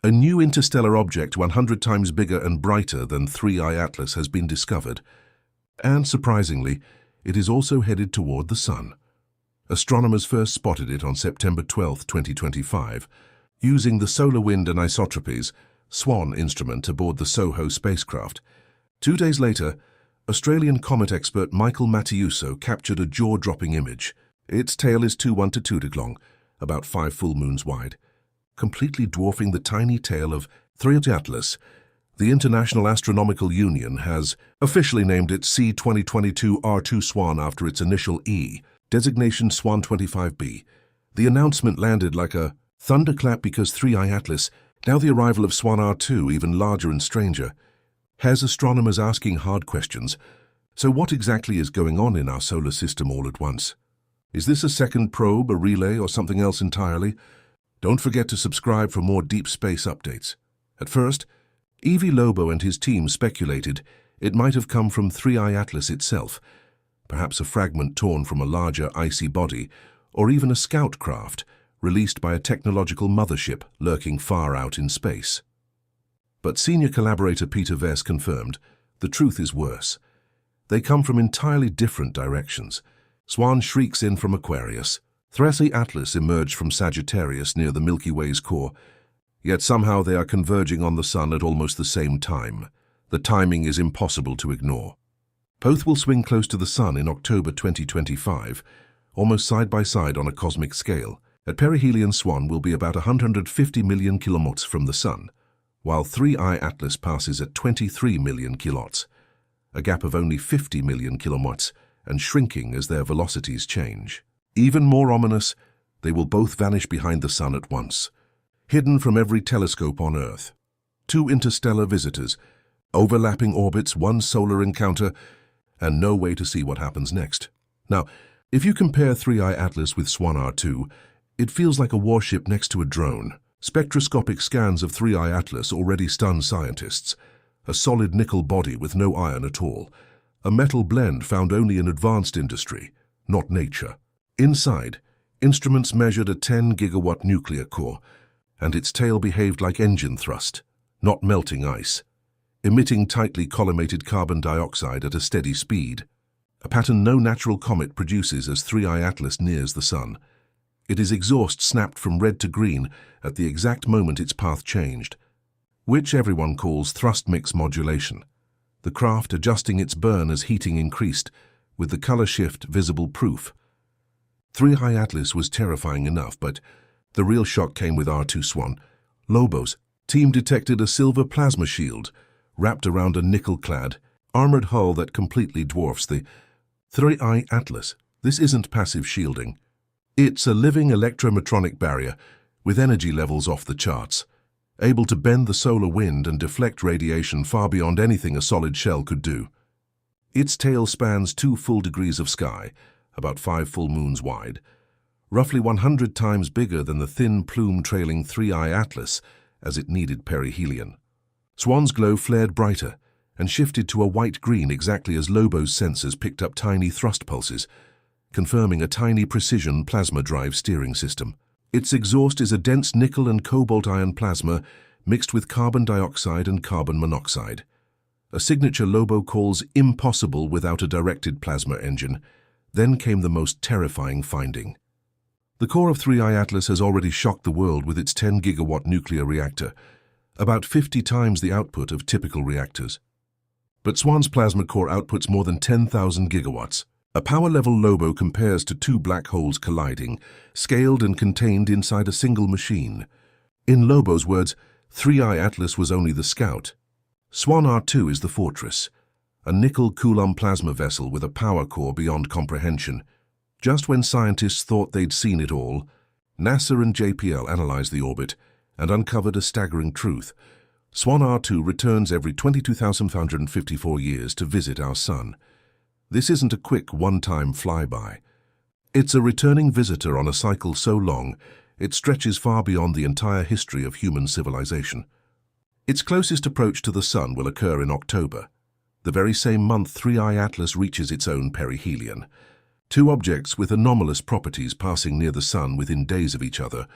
A new interstellar object 100 times bigger and brighter than 3I-ATLAS has been discovered, and surprisingly, it is also headed toward the Sun. Astronomers first spotted it on September 12, 2025, using the solar wind anisotropies SWAN instrument aboard the SOHO spacecraft. 2 days later, Australian comet expert Michael Mattiuso captured a jaw-dropping image. Its tail is 212 long, about 5 full moons wide, completely dwarfing the tiny tail of 3I-ATLAS. The International Astronomical Union has officially named it C2022 R2 SWAN after its initial E, designation SWAN 25b. The announcement landed like a thunderclap because 3I-ATLAS, now the arrival of SWAN R2, even larger and stranger, has astronomers asking hard questions. So what exactly is going on in our solar system all at once? Is this a second probe, a relay, or something else entirely? Don't forget to subscribe for more deep space updates. At first, Evie Lobo and his team speculated it might have come from 3I-ATLAS itself, perhaps a fragment torn from a larger icy body, or even a scout craft released by a technological mothership lurking far out in space. But senior collaborator Peter Vess confirmed the truth is worse. They come from entirely different directions. SWAN shrieks in from Aquarius. 3I-ATLAS emerged from Sagittarius near the Milky Way's core, yet somehow they are converging on the Sun at almost the same time. The timing is impossible to ignore. Both will swing close to the Sun in October 2025, almost side by side on a cosmic scale. At perihelion, SWAN will be about 150 million kilometers from the Sun, while 3I-ATLAS passes at 23 million kilometers, a gap of only 50 million kilometers, and shrinking as their velocities change. Even more ominous, they will both vanish behind the Sun at once, hidden from every telescope on Earth. 2 interstellar visitors, overlapping orbits, 1 solar encounter, and no way to see what happens next. Now, if you compare 3I-ATLAS with SWAN R2, it feels like a warship next to a drone. Spectroscopic scans of 3I-ATLAS already stun scientists. A solid nickel body with no iron at all. A metal blend found only in advanced industry, not nature. Inside, instruments measured a 10-gigawatt nuclear core, and its tail behaved like engine thrust, not melting ice, emitting tightly collimated carbon dioxide at a steady speed, a pattern no natural comet produces as 3I-ATLAS nears the Sun. It is exhaust snapped from red to green at the exact moment its path changed, which everyone calls thrust mix modulation, the craft adjusting its burn as heating increased, with the color shift visible proof. 3I-ATLAS was terrifying enough, but the real shock came with R2 SWAN. Lobo's team detected a silver plasma shield wrapped around a nickel-clad, armored hull that completely dwarfs the 3I-ATLAS. This isn't passive shielding. It's a living electrometronic barrier with energy levels off the charts, able to bend the solar wind and deflect radiation far beyond anything a solid shell could do. Its tail spans 2 full degrees of sky, about 5 full moons wide, roughly 100 times bigger than the thin plume trailing 3I-ATLAS as it needed perihelion. SWAN's glow flared brighter and shifted to a white-green exactly as Lobo's sensors picked up tiny thrust pulses, confirming a tiny precision plasma drive steering system. Its exhaust is a dense nickel and cobalt ion plasma mixed with carbon dioxide and carbon monoxide, a signature Lobo calls impossible without a directed plasma engine. Then came the most terrifying finding. The core of 3I-ATLAS has already shocked the world with its 10-gigawatt nuclear reactor, about 50 times the output of typical reactors. But SWAN's plasma core outputs more than 10,000 gigawatts. A power level Lobo compares to 2 black holes colliding, scaled and contained inside a single machine. In Lobo's words, 3I-ATLAS was only the scout. SWAN R2 is the fortress, a nickel Coulomb plasma vessel with a power core beyond comprehension. Just when scientists thought they'd seen it all, NASA and JPL analyzed the orbit and uncovered a staggering truth. SWAN R2 returns every 22,554 years to visit our Sun. This isn't a quick one-time flyby. It's a returning visitor on a cycle so long, it stretches far beyond the entire history of human civilization. Its closest approach to the Sun will occur in October, the very same month 3I-ATLAS reaches its own perihelion. 2 objects with anomalous properties passing near the Sun within days of each other,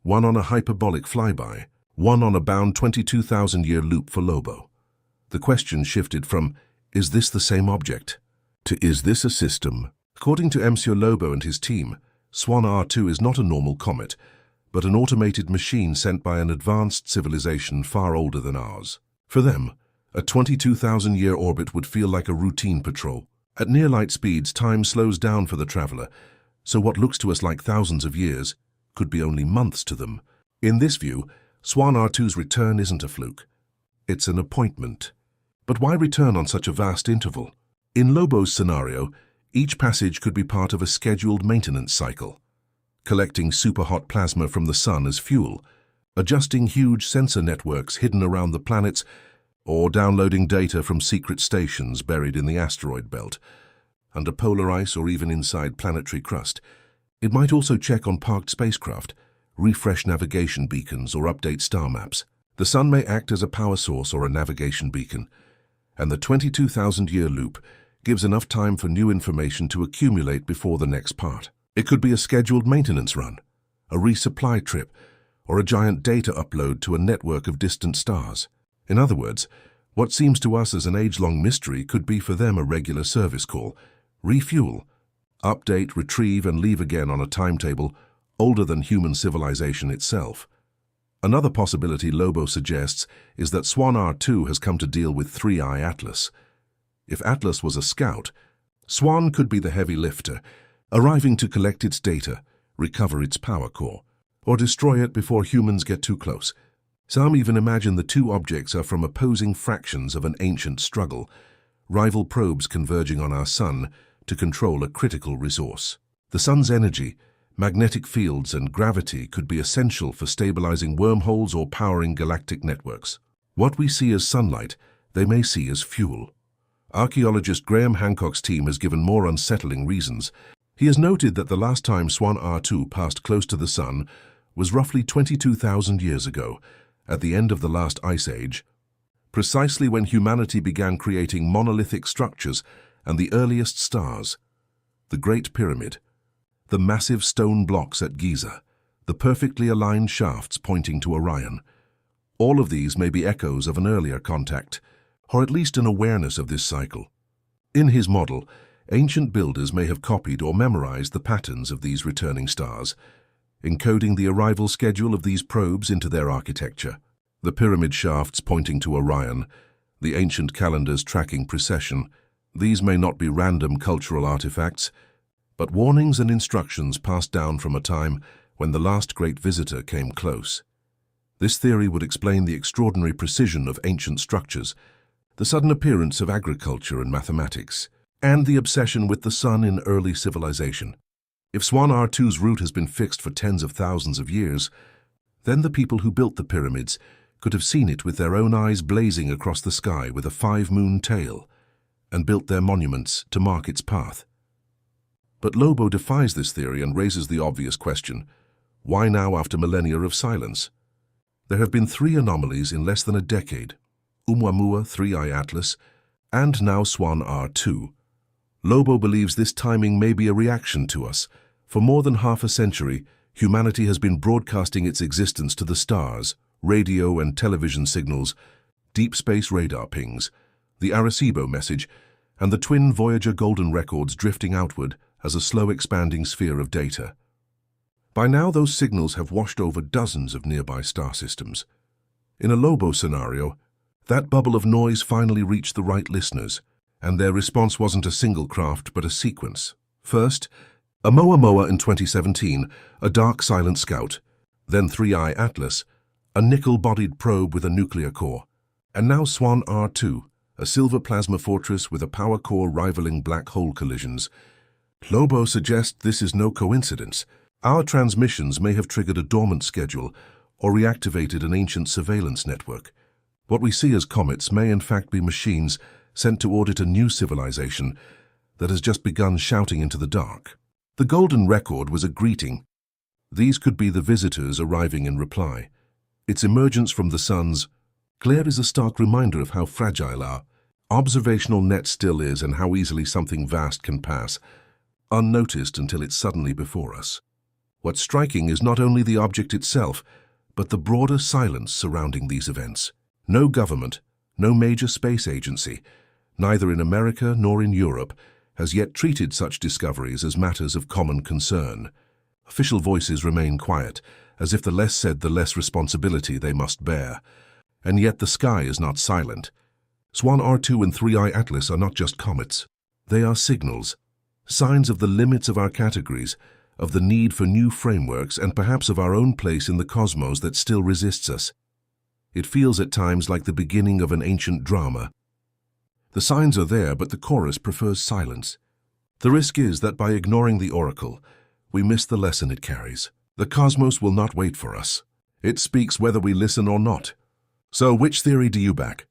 one on a hyperbolic flyby, one on a bound 22,000-year loop for Lobo. The question shifted from, is this the same object, to is this a system? According to Monsieur Lobo and his team, Swan R2 is not a normal comet, but an automated machine sent by an advanced civilization far older than ours. For them, a 22,000-year orbit would feel like a routine patrol. At near light speeds, time slows down for the traveler, so what looks to us like thousands of years could be only months to them. In this view, Swan R2's return isn't a fluke. It's an appointment. But why return on such a vast interval? In Lobo's scenario, each passage could be part of a scheduled maintenance cycle, collecting superhot plasma from the sun as fuel, adjusting huge sensor networks hidden around the planets, or downloading data from secret stations buried in the asteroid belt, under polar ice or even inside planetary crust. It might also check on parked spacecraft, refresh navigation beacons, or update star maps. The sun may act as a power source or a navigation beacon, and the 22,000-year loop gives enough time for new information to accumulate before the next part. It could be a scheduled maintenance run, a resupply trip, or a giant data upload to a network of distant stars. In other words, what seems to us as an age-long mystery could be for them a regular service call, refuel, update, retrieve, and leave again on a timetable older than human civilization itself. Another possibility Lobo suggests is that Swan R2 has come to deal with 3I-ATLAS. If Atlas was a scout, Swan could be the heavy lifter, arriving to collect its data, recover its power core, or destroy it before humans get too close. Some even imagine the two objects are from opposing fractions of an ancient struggle, rival probes converging on our sun to control a critical resource. The sun's energy, magnetic fields, and gravity could be essential for stabilizing wormholes or powering galactic networks. What we see as sunlight, they may see as fuel. Archaeologist Graham Hancock's team has given more unsettling reasons. He has noted that the last time Swan R2 passed close to the sun was roughly 22,000 years ago, at the end of the last ice age, precisely when humanity began creating monolithic structures and the earliest stars. The Great Pyramid, the massive stone blocks at Giza, the perfectly aligned shafts pointing to Orion. All of these may be echoes of an earlier contact, or at least an awareness of this cycle. In his model, ancient builders may have copied or memorized the patterns of these returning stars, encoding the arrival schedule of these probes into their architecture. The pyramid shafts pointing to Orion, the ancient calendars tracking precession, these may not be random cultural artifacts, but warnings and instructions passed down from a time when the last great visitor came close. This theory would explain the extraordinary precision of ancient structures, the sudden appearance of agriculture and mathematics, and the obsession with the sun in early civilization. If Swan R2's route has been fixed for tens of thousands of years, then the people who built the pyramids could have seen it with their own eyes blazing across the sky with a 5-moon tail, and built their monuments to mark its path. But Lobo defies this theory and raises the obvious question, why now after millennia of silence? There have been 3 anomalies in less than a decade, Oumuamua, 3I-ATLAS, and now Swan R2. Lobo believes this timing may be a reaction to us. For more than half a century, humanity has been broadcasting its existence to the stars, radio and television signals, deep space radar pings, the Arecibo message, and the twin Voyager golden records drifting outward as a slow expanding sphere of data. By now, those signals have washed over dozens of nearby star systems. In a Lobo scenario, that bubble of noise finally reached the right listeners, and their response wasn't a single craft but a sequence. First, Oumuamua in 2017, a dark silent scout, then 3I-ATLAS, a nickel-bodied probe with a nuclear core, and now Swan R2, a silver plasma fortress with a power core rivaling black hole collisions. Lobo suggests this is no coincidence. Our transmissions may have triggered a dormant schedule or reactivated an ancient surveillance network. What we see as comets may in fact be machines sent to audit a new civilization that has just begun shouting into the dark. The golden record was a greeting. These could be the visitors arriving in reply. Its emergence from the sun's glare is a stark reminder of how fragile our observational net still is and how easily something vast can pass, unnoticed until it's suddenly before us. What's striking is not only the object itself, but the broader silence surrounding these events. No government, no major space agency, neither in America nor in Europe, has yet treated such discoveries as matters of common concern. Official voices remain quiet, as if the less said, the less responsibility they must bear. And yet the sky is not silent. Swan R2 and 3I-ATLAS are not just comets. They are signals, signs of the limits of our categories, of the need for new frameworks, and perhaps of our own place in the cosmos that still resists us. It feels at times like the beginning of an ancient drama. The signs are there, but the chorus prefers silence. The risk is that by ignoring the oracle, we miss the lesson it carries. The cosmos will not wait for us. It speaks whether we listen or not. So which theory do you back?